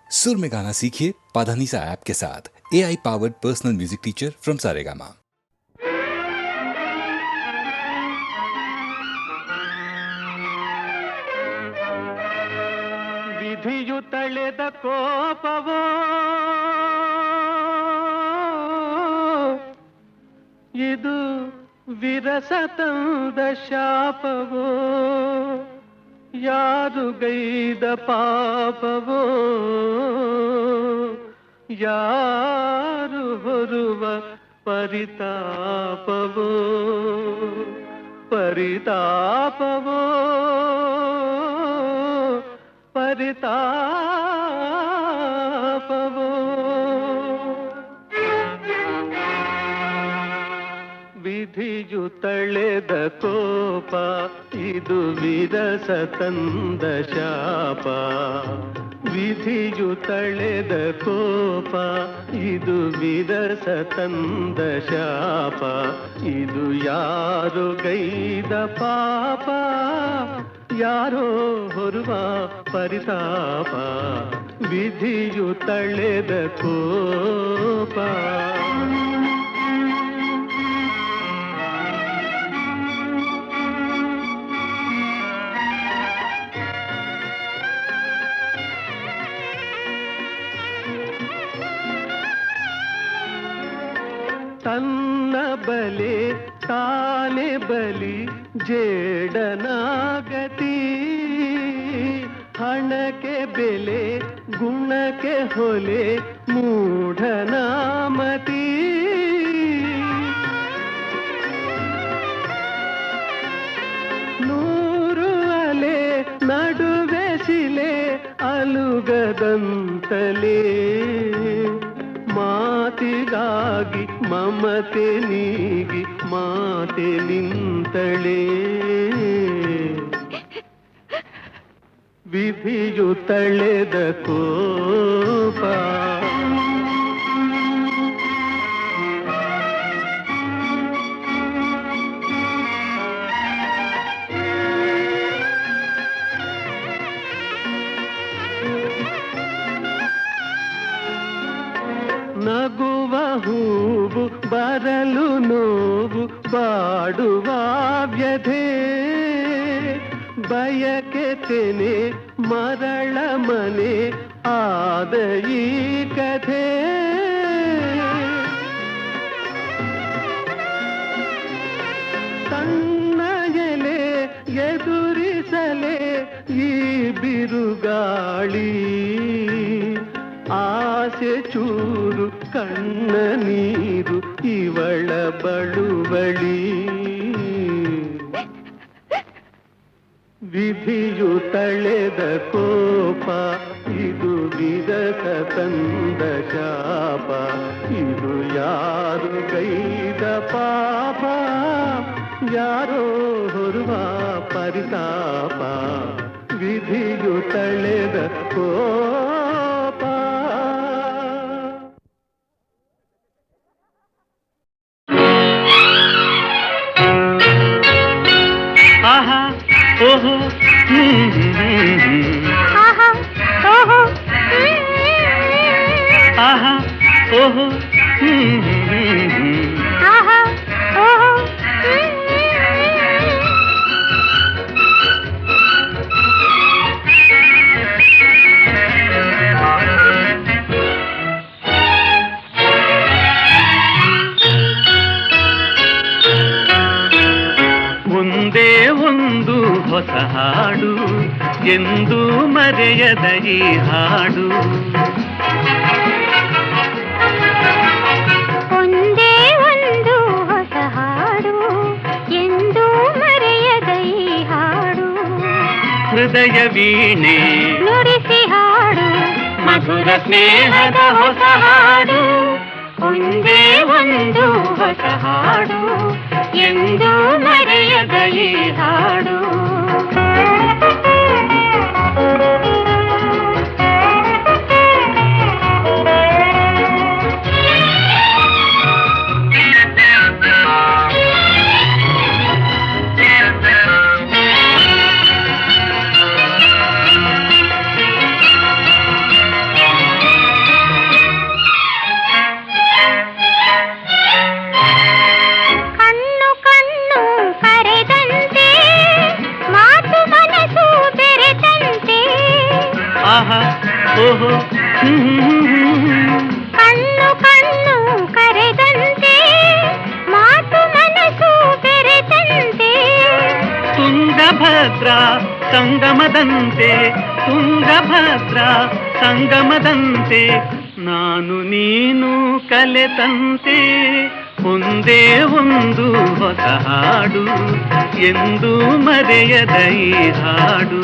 सुर में गाना सीखिए पाधानीसा ऐप के साथ। AI powered personal music teacher from Saregama. ವಿಧಿಯು ತಳೆದ ಕೋಪವೋ ಇದು ವಿರಸ ತಂದ ಶಾಪವೋ, ಯಾರು ಗೈದ ಪಾಪವೋ, ಯಾರು ಹೊರುವ ಪರಿತಾಪವೋ, ಪರಿತಾಪವೋ, ಪರಿತಾಪವೋ. ವಿಧಿಯು ತಳೆದ ಕೋಪ ಇದು ವಿರಸ ತಂದ ಶಾಪ, ವಿಧಿಯು ತಳೆದ ಕೋಪ ಇದು ವಿರಸ ತಂದ ಶಾಪ, ಇದು ಯಾರು ಗೈದ ಪಾಪ, ಯಾರೋ ಹೊರುವ ಪರಿತಾಪ, ವಿಧಿಯು ತಳೆದ ಕೋಪ. ತನ್ನ ಬಲೆ ತಾನೆ ಬಲಿ ಜೇಡನಾಗತಿ, ಹಣಕ್ಕೆ ಬೆಲೆ ಗುಣಕ್ಕೆ ಹೊಲೆ ಮೂಢನಾಮತಿ. ನೂರು ಅಲೆ ನಡುವೆ ಶಿಲೆ ಅಲುಗದಂತಲೇ, ಮಾತಿಗಾಗಿ ಮಮತೆ ನೀಗಿ ಮಾತೆ ನಿಂತಳೆ, ವಿಧಿಯು ತಳೆದ ಕೋಪ. ನಗುವ ಹೂವು ಬರಲು ನೋವು ಬಾಡುವ ವ್ಯಧೆ, ಬಯಕೆ ತೆನೆ ಮರಳ ಮನೆ ಆದ ಈ ಕಥೆ. ಸಣ್ಣ ಎಲೆ ಎದುರಿಸಲೆ ಈ ಬಿರುಗಾಳಿ, ಆಸೆ ಚೂರು ಕಣ್ಣ ನೀರು ಇವಳ ಬಳುವಳಿ, ವಿಧಿಯು ತಳೆದ ಕೋಪ ಇದು ವಿರಸ ತಂದ ಶಾಪ, ಇದು ಯಾರು ಗೈದ ಪಾಪ, ಯಾರೋ ಹೊರುವ ಪರಿತಾಪ, ವಿಧಿಯು ತಳೆದ ಕೋಪ. ಆಹಾ ಓಹೋ ಆಹಾ ಓಹೋ ಆಹಾ ಓಹೋ ಆಹಾ ಓಹೋ. ಒಂದೇ ಒಂದು ಹೊಸ ಹಾಡು ಎಂದು ಮರೆಯದ ಈ ಹಾಡು, ಒಂದೇ ಒಂದು ಹೊಸ ಹಾಡು ಎಂದು ಮರೆಯದ ಈ ಹಾಡು, ಹೃದಯ ವೀಣೆ ನುಡಿಸಿ ಹಾಡು ಮಧುರ ಸ್ನೇಹದ ಹೊಸ ಹಾಡು, ಒಂದೇ ಒಂದು ಹೊಸ ಹಾಡು ಎಂದು ಮರೆಯದ ಈ ಹಾಡು. ಓಹೋ ಕಣ್ಣು ಕಣ್ಣು ಕರೆದಂತೆ ಮಾತು ಮನಸ್ಸು ಬೆರೆತಂತೆ ತುಂಗಭದ್ರಾ ಸಂಗಮದಂತೆ ತುಂಗಭದ್ರಾ ಸಂಗಮದಂತೆ ನಾನು ನೀನು ಕಲೆತಂತೆ ಒಂದೇ ಒಂದು ಹೊಸ ಹಾಡು ಎಂದು ಮರೆಯದ ಈ ಹಾಡು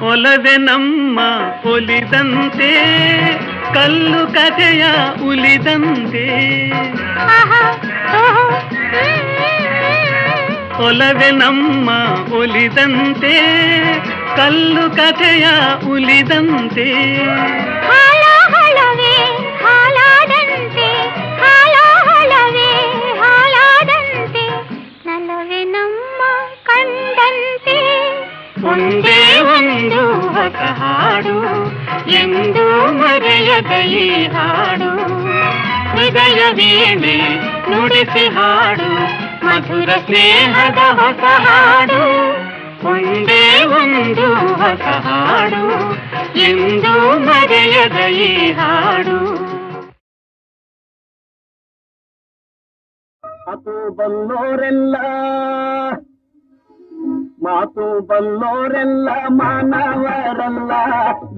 ಒಲವೆ ನಮ್ಮ ಒಲಿದಂತೆ ಕಲ್ಲು ಕಥೆಯ ಉಲಿದಂತೆ ಒಲವೆ ನಮ್ಮ ಒಲಿದಂತೆ ಕಲ್ಲು ಕಥೆಯ ಉಲಿದಂತೆ ಹಾಳಾಹಳವೇ ಹಾಲಾದಂತೆ ಹಾಳಾಹಳವೇ ಹಾಲಾದಂತೆ ನಲವೇ ನಮ್ಮ ಕಂಡಂತೆ ಒಂದೇ ಒಂದು ಹೊಸ ಹಾಡು ಎಂದು ಮರೆಯದ ಈ ಹಾಡು ಹೃದಯ ವೀಣೆ ನುಡಿಸಿ ಹಾಡು ಮಧುರ ಸ್ನೇಹದ ಹೊಸ ಹಾಡು ಒಂದೇ ಒಂದು ಹೊಸ ಹಾಡು ಎಂದು ಮರೆಯದ ಈ ಹಾಡು ಮಾತು ಬಲ್ಲೋರೆಲ್ಲ ಮಾತು ಬಲ್ಲೋರೆಲ್ಲ ಮಾನವರಲ್ಲ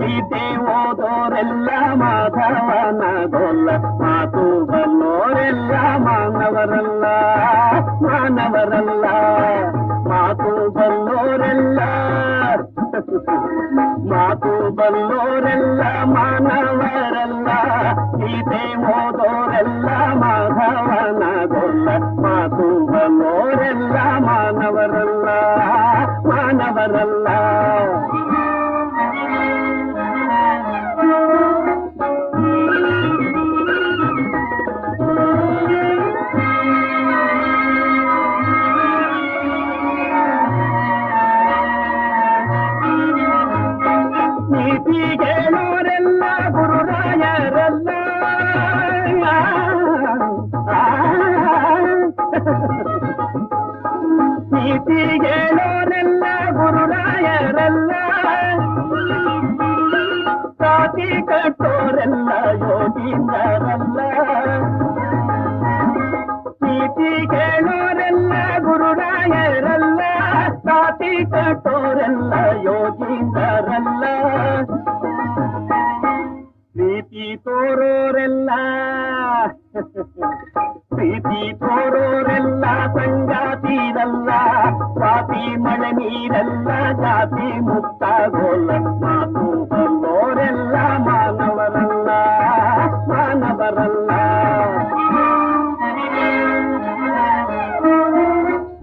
ಗೀತೆ ಓದೋರೆಲ್ಲ ಮಾಧವನ ಗೊಲ್ಲ ಮಾತು ಬಲ್ಲೋರೆಲ್ಲ ಮಾನವರಲ್ಲ ಮಾನವರಲ್ಲ ಮಾತು ಬಲ್ಲೋರೆಲ್ಲ ಮಾತು ಬಲ್ಲೋರೆಲ್ಲ ಮಾನವರಲ್ಲ ಗೀತೆ ಓದೋರೆಲ್ಲ ಮಾಧವನ ಗೊಲ್ಲ ಮಾತು ಬಲ್ಲೋರೆಲ್ಲ ಮಾನವರಲ್ಲ ಮಾನವರಲ್ಲ ನೀತಿ ಹೇಳೋರೆಲ್ಲ ಗುರುರಾಯರಲ್ಲ ನೀತಿ ಹೇಳೋರೆಲ್ಲ ಗುರುರಾಯರಲ್ಲ ಸಾತಿ ಕಟ್ಟೋರೆಲ್ಲ ಯೋಗೀಂದ್ರರಲ್ಲ ನೀತಿ ಹೇಳೋರೆಲ್ಲ ಗುರುರಾಯರಲ್ಲ ಸಾತಿ ಕಟ್ಟೋರೆಲ್ಲ ಯೋಗೀಂದ್ರರಲ್ಲ ಪ್ರೀತಿ ತೋರೋರೆಲ್ಲ ಪ್ರೀತಿ ತೋರೋರೆಲ್ಲ ಸಂಗಾತಿರಲ್ಲ ಸ್ವಾತಿ ಮಳೆ ನೀರೆಲ್ಲ ಜಾತಿ ಮುಕ್ತಾಗೋಲ್ಲ ಮಾತು ಬಲ್ಲೋರೆಲ್ಲ ಮಾನವರಲ್ಲ ಮಾನವರಲ್ಲ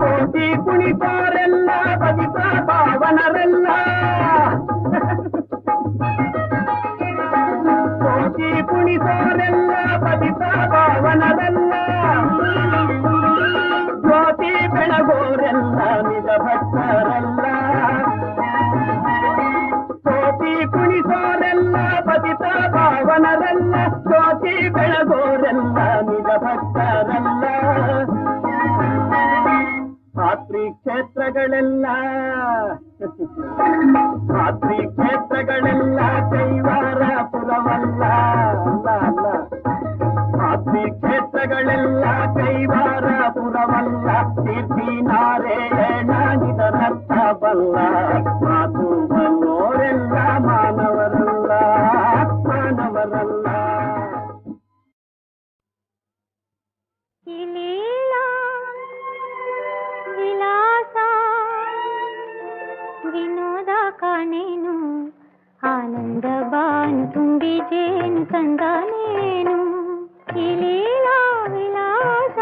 ಕೋಟಿ ಕುಣಿತೋರೆಲ್ಲ ಬದಿತ ಪಾವನರೆಲ್ಲ ಕೋಟಿ ಕುಣಿತೋರೆಲ್ಲ ಬದಿತ ಪಾವನರೆಲ್ಲ ಜ್ಯೋತಿ ಬೆಳಗೋರೆಲ್ಲ ನಿಜ ಭಕ್ತರಲ್ಲ ಕೋಟಿ ಕುಣಿಸೋರೆಲ್ಲ ಬದಿತ ಪಾವನರೆಲ್ಲ ಜ್ಯೋತಿ ಬೆಳಗೋರೆಲ್ಲ ನಿಜ ಭಕ್ತರಲ್ಲ ಮಾತೃ ಕ್ಷೇತ್ರಗಳೆಲ್ಲ ಮಾತೃ ಕ್ಷೇತ್ರಗಳೆಲ್ಲ ಕೈವಾರ ಪುರವಲ್ಲ ಅಲ್ಲ ಅಲ್ಲ ಮಾತೃ ಕ್ಷೇತ್ರಗಳೆಲ್ಲ ಕೈವಾರ ಪುರವಲ್ಲ ಕೀರ್ತಿ ನಾರಾಯಣ ಇದರರ್ಥ ಬಲ್ಲ ಮಾತು ಬಲ್ಲೋರೆಲ್ಲ ಮಾನವರಲ್ಲ ಮಾನವರಲ್ಲ ವಿಲಾಸ ವಿನೋದ ಕಾಣೇನು ಆನಂದ ಬಾನು ತುಂಬಿ ಜೇನು ತಂದಾನೇನು ಈ ಲೀಲಾ ವಿಲಾಸ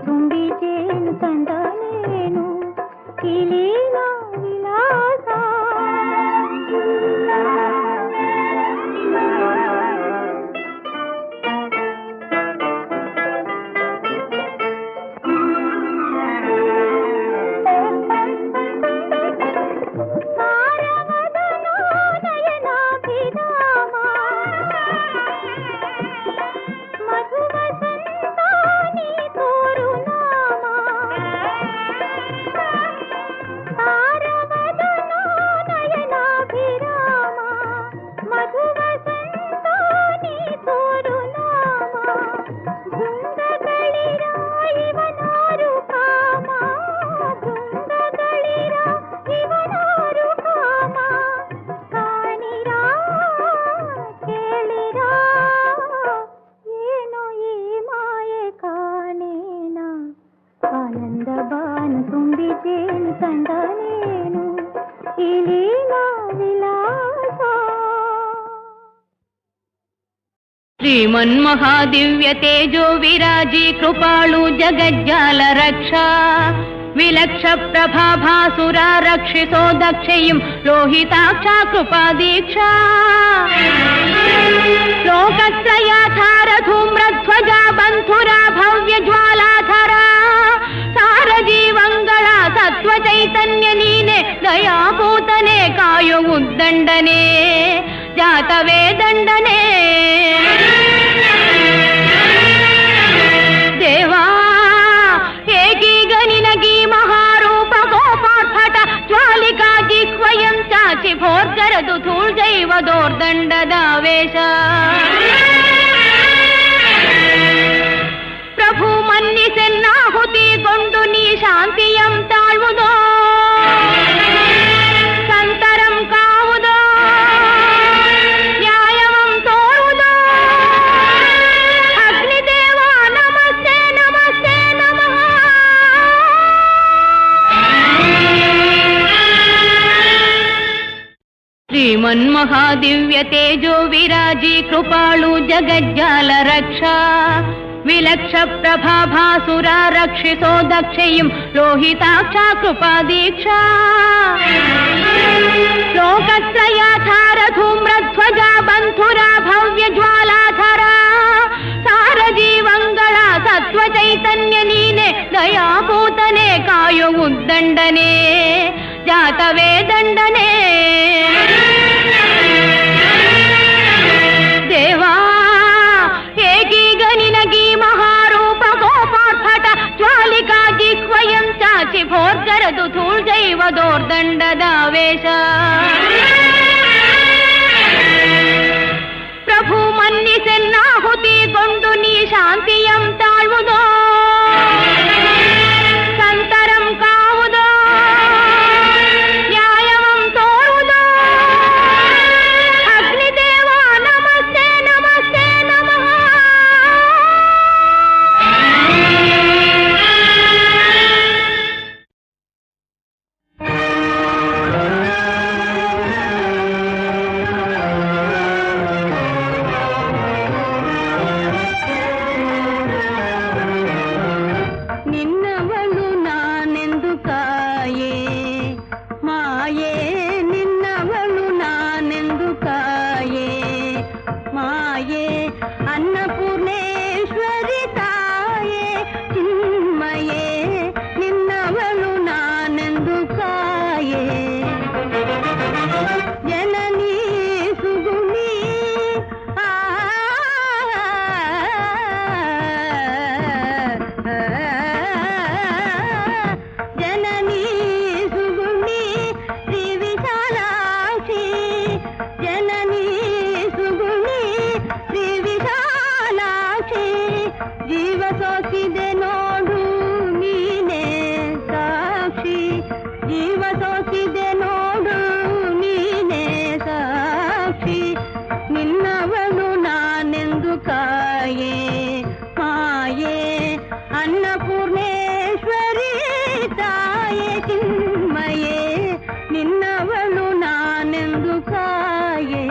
ತುಂಬಿ ಜೇನು ತಂದನೇನು ಈ ಲೀಲಾ ವಿಲಾಸ. ಶ್ರೀಮನ್ಮಹಾದಿವ್ಯ ತೇಜೋ ವಿರಾಜಿ ಕೃಪಾಳು ಜಗಜ್ಜಾಲ ರಕ್ಷಾ ವಿಲಕ್ಷ ಪ್ರಭಾಭಾಸುರ ರಕ್ಷಿಸೋ ದಕ್ಷೆಯಂ ಲೋಹಿತಾಕ್ಷ ಕೃಪಾ ದೀಕ್ಷಾ ಲೋಕತ್ರಯಾಧಾರ ಧೂಮ್ರಧ್ವಜ ಬಂಧುರ ಭವ್ಯ ಜ್ವಾಲಾಧರ ಸಾರ ಜೀವಂಗಳ ಸತ್ವ ಚೈತನ್ಯ ನೀನೆ ದಯಾಭೂತನೆ ಕಾಯೋ ಉದ್ದಂಡನೆ ಜಾತವೇ ದಂಡನೆ ದೇವಾ ಏಕೀಗ ನಿನಗೀ ಮಹಾರೂಪ ಗೋಪಾರ್ಭಟ ಜ್ವಾಲಿಕಾ ಜಿಹ್ವಯಂ ಚಾಚಿ ಭೋರ್ಗರದು ಧೂಳ್ಜೈವ ದೋರ್ದಂಡದ ವೇಷ ಪ್ರಭು ಮನ್ನಿಸೆನ್ನಾಹುತಿಗೊಂಡು ನೀ ಶಾಂತಿಯಂ ತಾಳ್ವುದೋ ಸಂತರಂ ಕಾವುದೋ ನ್ಯಾಯವಂ ತೋರುವುದೋ ಅಗ್ನಿದೇವ ನಮಸ್ತೆ ನಮಸ್ತೆ ನಮಃ. ಶ್ರೀಮನ್ಮಹಾದಿವ್ಯ ತೇಜೋ ವಿರಾಜಿ ಕೃಪಾಳು ಜಗಜ್ಜಾಲ ರಕ್ಷಾ ವಿಲಕ್ಷ ಪ್ರಭಾಭಾಸುರ ರಕ್ಷಿಸೋ ದಕ್ಷೆಯಂ ಲೋಹಿತಾಕ್ಷ ಕೃಪಾ ದೀಕ್ಷಾ ಲೋಕತ್ರಯಾಧಾರ ಧೂಮ್ರಧ್ವಜ ಬಂಧುರ ಭವ್ಯ ಜ್ವಾಲಾಧರ ಸಾರ ಜೀವಂಗಳ ಸತ್ವ ಚೈತನ್ಯ ನೀನೆ ದಯಾಭೂತನೆ ಕಾಯೋ ಉದ್ದಂಡನೆ ಜಾತವೇ ದಂಡನೆ ದೇವಾ ಏಕೀಗ ನಿನಗೀ ಮಹಾರೂಪ ಗೋಪಾರ್ಭಟ ಜ್ವಾಲಿಕಾ ಜಿಹ್ವಯಂ ಚಾಚಿ ಭೋರ್ಗರದು ಧೂಳ್ಜೈವ ದೋರ್ದಂಡದ ವೇಷ ಪ್ರಭು ಮನ್ನಿಸೆನ್ನಾಹುತಿಗೊಂಡು ನೀ ಶಾಂತಿಯಂ ತಾಳ್ವುದೋ ಸಂತರಂ ಕಾವುದೋ ನ್ಯಾಯವಂ ತೋರುವುದೋ ಅಗ್ನಿದೇವ ನಮಸ್ತೆ ನಮಸ್ತೆ ನಮಃ. ನಿನ್ನವಳು ನಾನೆಂದು ಕಾಯೆ ಮಾಯೆ ನಿನ್ನವಳು ನಾನೆಂದು ಕಾಯೆ ಮಾಯೆ ಅನ್ನಪೂರ್ಣೇಶ್ವರಿ ತಾಯೆ ಚಿನ್ಮಯೇ ನಿನ್ನವಳು ನಾನೆಂದು ಕಾಯೆ ಜನನೀ ಸುಗುಣಿ ಜನನೀ ಸುಗುಣಿ ಶ್ರೀ ವಿಶಾಲಾಕ್ಷಿ ಜನನೀ ಸುಗುಣಿ ಶ್ರೀ ವಿಶಾಲಾಕ್ಷಿ ಜೀವ ಸೋಸಿದೆ ನೋಡು ನೀನೇ ಸಾಕ್ಷಿ ಜೀವ ಸೋಸಿದೆ ನೋಡು ನೀನೇ ಸಾಕ್ಷಿ ನಿನ್ನವಳು ನಾನೆಂದು ಕಾಯೆ ಮಾಯೆ ಅನ್ನಪೂರ್ಣೇಶ್ವರಿ ತಾಯೆ ಚಿನ್ಮಯೇ ನಿನ್ನವಳು ನಾನೆಂದು ಕಾಯೆ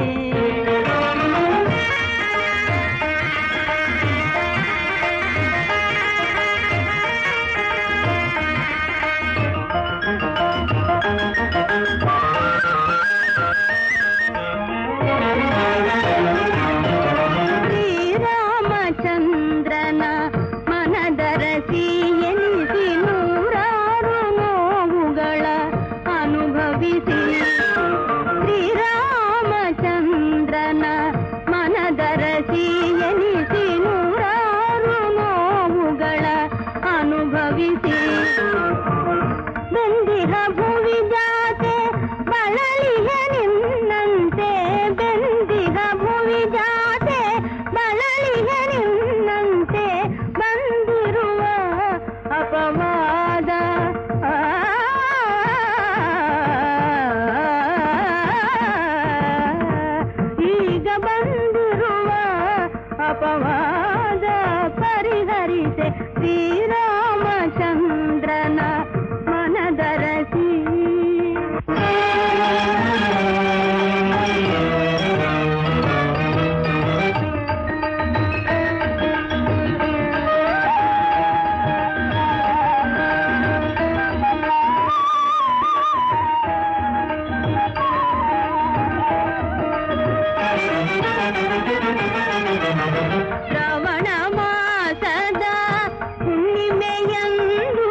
ಭಾವಿಸಿ ಬೆಂದಿಹ ಭುವಿ ಜಾತೆ ಬಳಲಿಗೆ ನಿನ್ನಂತೆ ಬೆಂದಿಹ ಭುವಿ ಜಾತೆ ಬಳಲಿಗೆ ನಿನ್ನಂತೆ ಬಂದಿರುವ ಅಪವಾದ ಈಗ ಬಂದಿರುವ ಅಪವಾದ ಪರಿಹರಿಸೆ ಶ್ರೀರಾಮಚಂದ್ರನ ಮನದರಸಿ ಶ್ರವಣ ಮಾಸದ ಹುಣ್ಣಿಮೆಯಂದು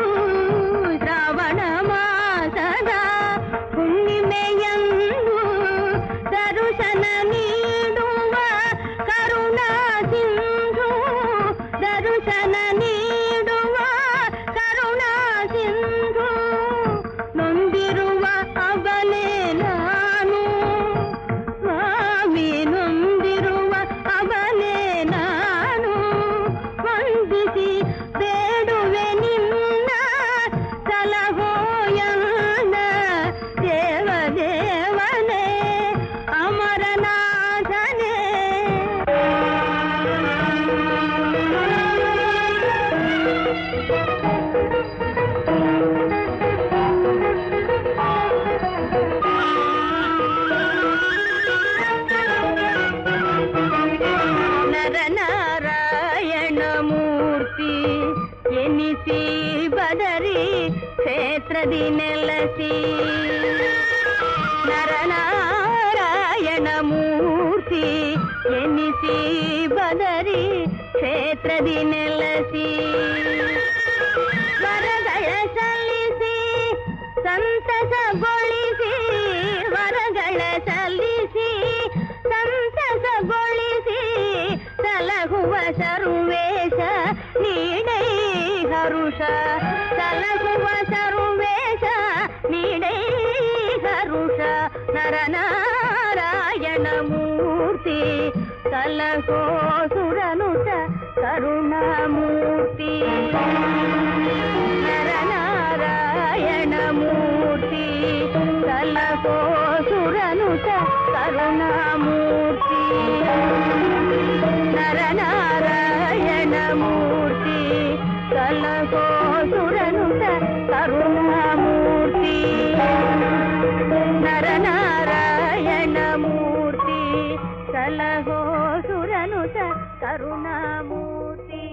ಶ್ರವಣ ಮಾಸದ ಹುಣ್ಣಿಮೆಯಂದು ದರುಶನ ನೀಡುವ ಕರುಣಾ ಸಿಂಧು ದರುಶನ ನೀಡುವ ಕರುಣಾ ಸಿಂಧು ನೊಂದಿರುವ ಅಬಲೆ ನಾನು ಸ್ವಾಮಿ ನೊಂದಿರುವ ಅಬಲೆ ನಾನು ವಂದಿಸಿ ಬೇಡುವೆ ನಿನ್ನ ಸಲಹೋಯನ್ನ ದೇವದೇವನೇ ಅಮರನಾಥನೇ ನರನಾರಾಯಣ ಮೂರ್ತಿ ಎನಿಸಿ ಬದರಿ ಕ್ಷೇತ್ರದಿ ನೆಲಸಿ ನರನಾರಾಯಣ ಮೂರ್ತಿ ಎನಿಸಿ ಬದರಿ ಕ್ಷೇತ್ರದಿ ನೆಲಸಿ ವರಗಳ ಸಲ್ಲಿಸಿ ಸಂತಸಗೊಳಿಸಿ ವರಗಳ ಸಲ್ಲಿಸಿ ಸಂತಸಗೊಳಿಸಿ ಸಲಹುವ ಸರ್ವೇಶ ನೀಡೈ ಹರುಷ ಸಲಹುವ ಸರ್ವೇಶ ನೀಡೈ ಹರುಷ ನರನಾರಾಯಣ ಮೂರ್ತಿ ಸಲಹೋ ಸುರನುತ ಕರುಣಾಮೂರ್ತಿ ನರನಾರಾಯಣ ಮೂರ್ತಿ ಸಲಹೋ ಸುರನುತ ಕರುಣಾಮೂರ್ತಿ ನರನಾರಾಯಣ ಮೂರ್ತಿ ಸಲಹೋ ಸುರನುತ ಕರುಣಾಮೂರ್ತಿ ನರನಾರಾಯಣ ಮೂರ್ತಿ ಸಲಹೋ ಸುರನುತ ಕರುಣಾಮೂರ್ತಿ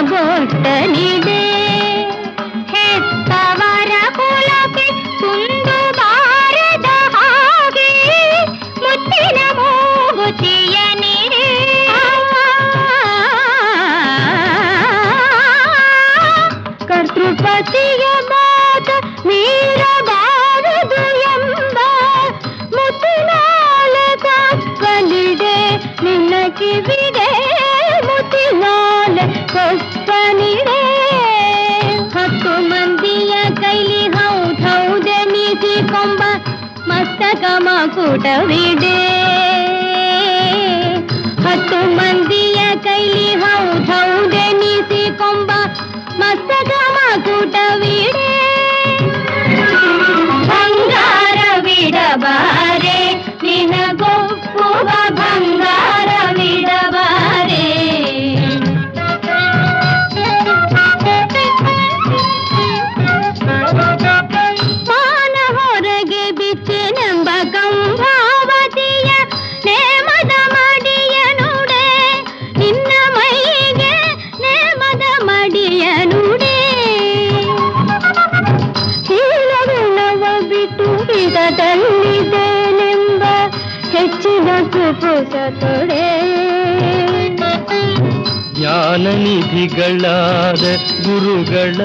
ಬೊಟ್ಟನಿದೆ ಹೆತ್ತವರ ಕುಲಕ್ಕೆ ಕುಂದು ಬಾರದ ಹಾಗೆ ಮುತ್ತಿನ ಮೂಗುತಿಯನಿದೆ ಕರ್ತೃಪತಿಯ ಮಾತ ಮೀರಬಾರದು ಎಂಬ ಮುತ್ತಿನಾಲೆ ಕಪ್ಪಲಿದೆ ನಿನ್ನ ಕಿವಿಗೆ ಮುತ್ತಿನಾಲೆ ಮಸ್ತಕ ಮಕುಟವಿದೆ 10 ಮಂದಿಯ ಕೈಲಿ ಹೌದೌದೆನಿಸಿಕೊಂಬ ಮಸ್ತಕ ಮಕುಟವಿದೆ ಬಂಗಾರವಿಡಬಾರೆ ನಿನಗೊಪ್ಪುವ ಬಂಗಾರವಿಡಬಾರೆ ಮಾನ ಹೊರಗೆ ಬಿಚ್ಚೆನೆಂಬ ಕಂಭಾವತಿಯ ನೇಮದ ಮಡಿಯ ನುಡೆ ನಿನ್ನ ಮೈಗೆ ನೇಮದ ಮಡಿಯ ನುಡೆ ಹೀಲಗುಣವ ಬಿಟ್ಟು ಬಿಡದಲ್ಲಿದ್ದೇನೆಂಬ ಹೆಚ್ಚಿನ ಕುಪುಸ ತೊಡೆ ಜ್ಞಾನನಿಧಿಗಳಾದ ಗುರುಗಳ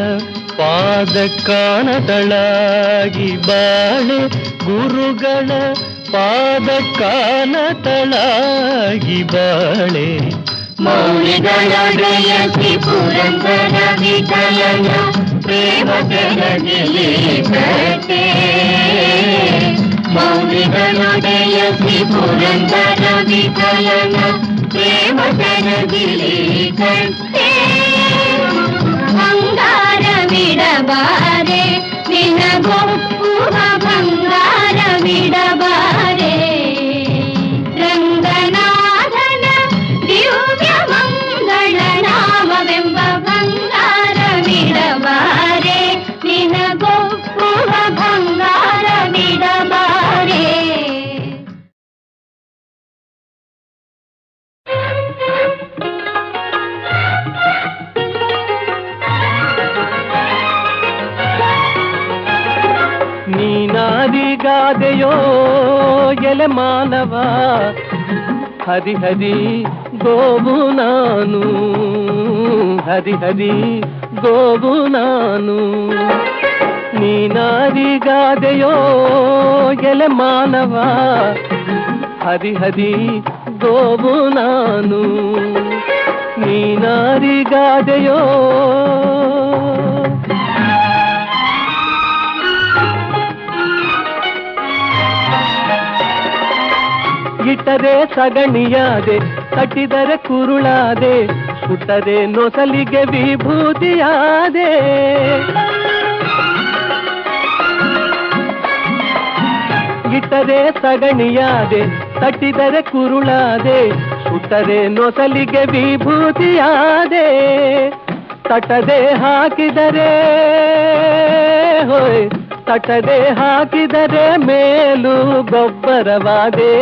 ಪಾದ ಕಾಣತಳಾಗಿ ಬಾಳೆ ಗುರುಗಳ ಪಾದ ಕಾಣತಳಾಗಿ ಬಾಳೆ ಮೌಲಿಗಳೊಡೆಯಸಿ ಪುರಂದರ ವಿಠಲನ ಪ್ರೇಮ ಬೆಳಗಿಲಿ ಕಟ್ಟೆ ಮೌಲಿಗಳೊಡೆಯಸಿ ಪುರಂದರ ವಿಠಲನ ಪ್ರೇಮ ಬೆಳಗಿಲಿ ಕಟ್ಟೆ ಬಂಗಾರವಿಡಬಾರೆ ನಿನಗೊಪ್ಪುವ ಬಂಗಾರವಿಡಬಾರೆ ರಂಗನಾಥನ ದಿವ್ಯ ಮಂಗಳ ನಾಮವೆಂಬ ಬಂಗಾರವಿಡಬಾರೆ ನಿನಗೊಪ್ಪುವ ಬಂಗಾರವಿಡಬಾರೆ ನೀನಾದಿಗಾದೆಯೋ ಎಲೆ ಮಾನವ ಹರಿಹರಿ ಗೋವು ನಾನು ಹರಿಹರಿ ಗೋವು ನಾನು ನೀನಾದಿಗಾದೆಯೋ ಎಲೆ ಮಾನವ ಹರಿಹರಿ ಗೋವು ನಾನು ನೀನಾದಿಗಾದೆಯೋ ಇಟ್ಟರೆ ಸಗಣಿಯಾದೆ ಕಟ್ಟಿದರೆ ಕುರುಳಾದೆ ಸುಟ್ಟರೆ ನೊಸಲಿಗೆ ವಿಭೂತಿಯಾದೆ ಇಟ್ಟರೆ ಸಗಣಿಯಾದೆ ಕಟ್ಟಿದರೆ ಕುರುಳಾದೆ ಸುಟ್ಟರೆ ನೊಸಲಿಗೆ ವಿಭೂತಿಯಾದೆ ತಟದೆ ಹಾಕಿದರೆ ಹೋಯ್ ತಟದೆ ಹಾಕಿದರೆ ಮೇಲು ಗೊಬ್ಬರವಾದೆ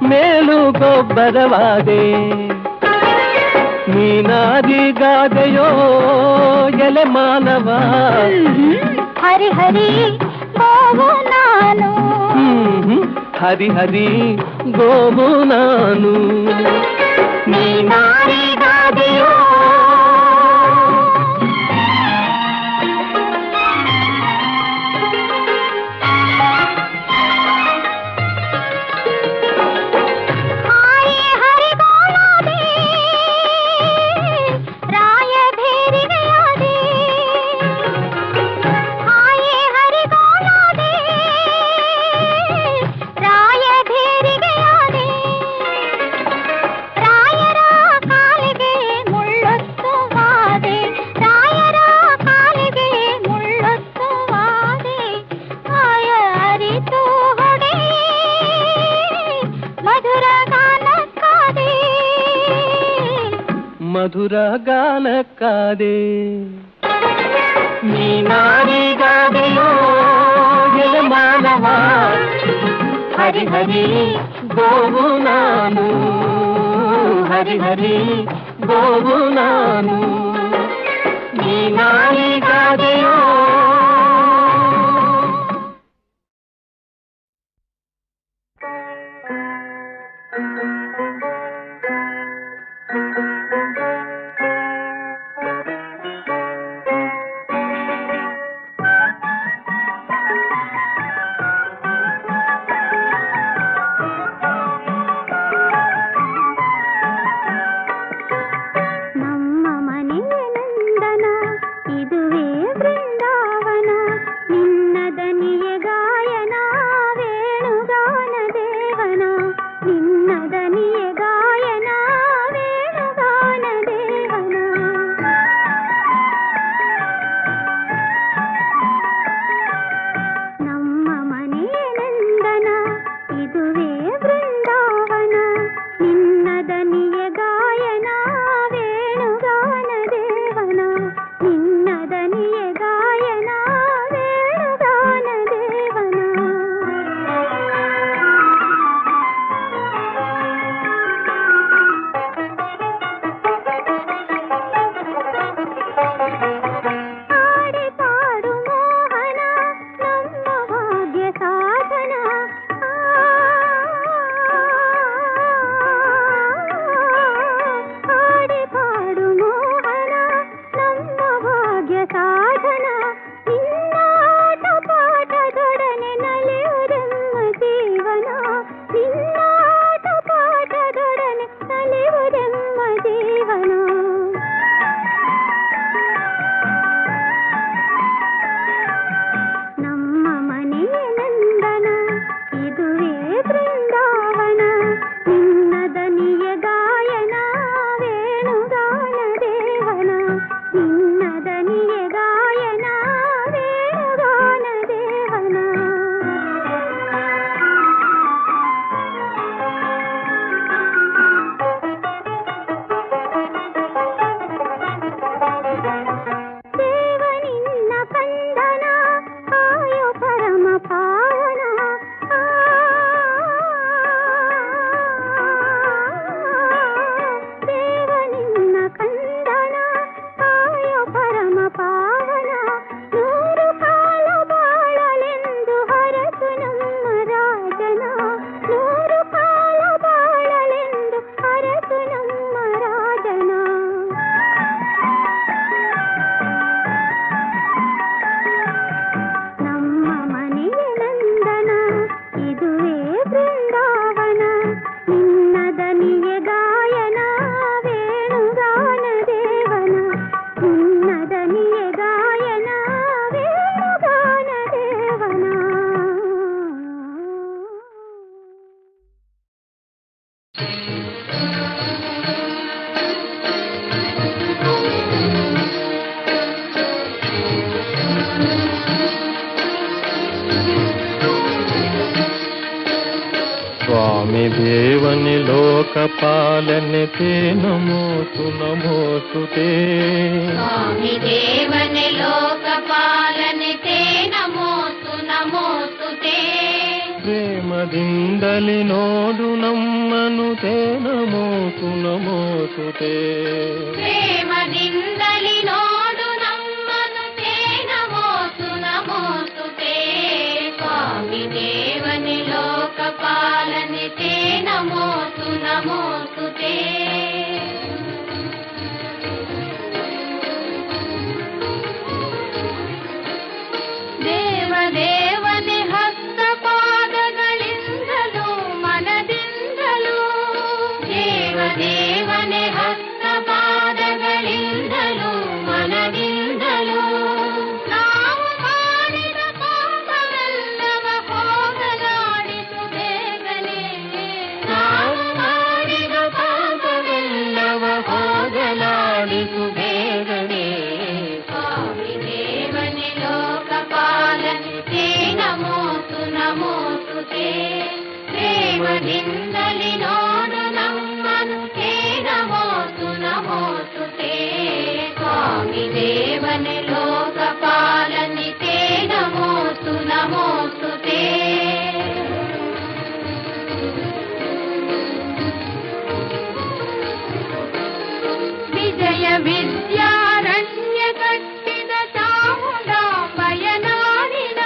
ಮೇಲು ಗೊಬ್ಬರವಾದೆ ನೀನಾದಿಗಾದೆಯೋ ಎಲೆ ಮಾನವ ಹರಿಹರಿ ಗೋವು ನಾನು ಹರಿಹರಿ ಗೋವು ನಾನು ನೀನಾದಿಗಾದೆಯೋ ಮಧುರ ಗಾನಕ್ಕಾದೆ ನೀನಾದಿಗಾದೆಯೋ ಎಲೆ ಮಾನವ ಹರಿಹರಿ ಗೋವು ನಾನು ಹರಿಹರಿ ಗೋವು ನಾನು ನೀನಾದಿಗಾದೆಯೋ ನಮ್ಮ ಮನೆಯ ನಂದನ ಇದುವೇ ಬೃಂದಾವನ ಲೋಕಪಾಲನೆ ತೇ ನಮೋತು ನಮೋಸ್ತುತೇ ಸ್ವಾಮಿ ದೇವನೇ ಲೋಕಪಾಲನೆ ತೇ ನಮೋತು ನಮೋಸ್ತುತೇ ಪ್ರೇಮದಿಂದಲಿ ನೋಡು ನಮ್ಮನು ತೇ ನಮೋತು ನಮೋಸ್ತುತೇ ಪ್ರೇಮದಿಂದಲಿ ನೋಡು ನಮ್ಮನು ತೇ ನಮೋತು ನಮೋಸ್ತುತೇ ಸ್ವಾಮಿ ದೇವನೇ ಲೋಕಪಾಲನೆ ತೇ ನಮೋತು ನಮೋಸ್ತುತೇ ದೇವದೇವನೇ ಹಸ್ತಪಾದಗಳಿಂದಲೂ ಮನದಿಂದಲೂ ದೇವದೇವನೇ ಹಸ್ತಪಾದಗಳಿಂದಲೂ ಮನದಿಂದಲೂ ನಾವು ಮಾಡಿದ ಪಾಪವೆಲ್ಲವ ಹೋಗಲಾಡಿಸು ಬೇಗನೆ ನಾವು ಮಾಡಿದ ಪಾಪವೆಲ್ಲವ ಹೋಗಲಾಡಿಸು ಬೇಗನೆ ಸ್ವಾಮಿ ದೇವನೇ ಲೋಕಪಾಲನೆ ತೇ ನಮೋತು ನಮೋಸ್ತುತೇ ಪ್ರೇಮದಿಂದಲಿ ನೋಡು ನಮ್ಮನು ತೇ ನಮೋತು ನಮೋಸ್ತುತೇ ಸ್ವಾಮಿ ದೇವನೇ ಲೋಕಪಾಲನೆ ತೇ ನಮೋತು ನಮೋಸ್ತುತೇ ವಿಜಯ ವಿದ್ಯಾರಣ್ಯ ಕಟ್ಟಿದ ಚಾಮುಂಡಾಂಬಯ ನಾಡಿನ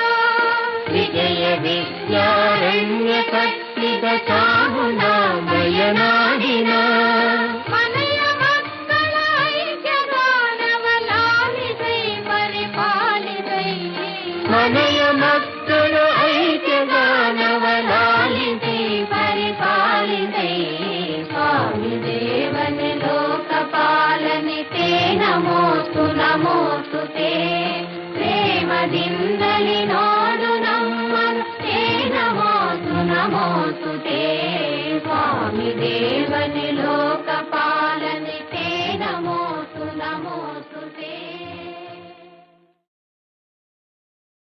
ವಿಜಯ ವಿದ್ಯಾರಣ್ಯ ಕಟ್ಟಿದ ಚಾಮುಂಡಾಂಬಯ ನಾಡಿನ ಮನೆಯ ಮಕ್ಕಳ ಐಕ್ಯಗಾನವ ಲಾಲಿಸೈ ಪರಿಪಾಲಿಸೈ ಮನೆಯ ಮಕ್ಕಳ ಐಕ್ಯಗಾನವ ಲಾಲಿಸೈ ಪರಿಪಾಲಿಸೈ ಸ್ವಾಮಿ ದೇವನೇ ಲೋಕಪಾಲನೆ ತೇ ನಮೋತು ನಮೋಸ್ತುತೇ ಪ್ರೇಮದಿಂದಲಿ ನೋಡು ನಮ್ಮನು ತೇ ನಮೋತು ನಮೋಸ್ತುತೇ ಸ್ವಾಮಿ ದೇವನೇ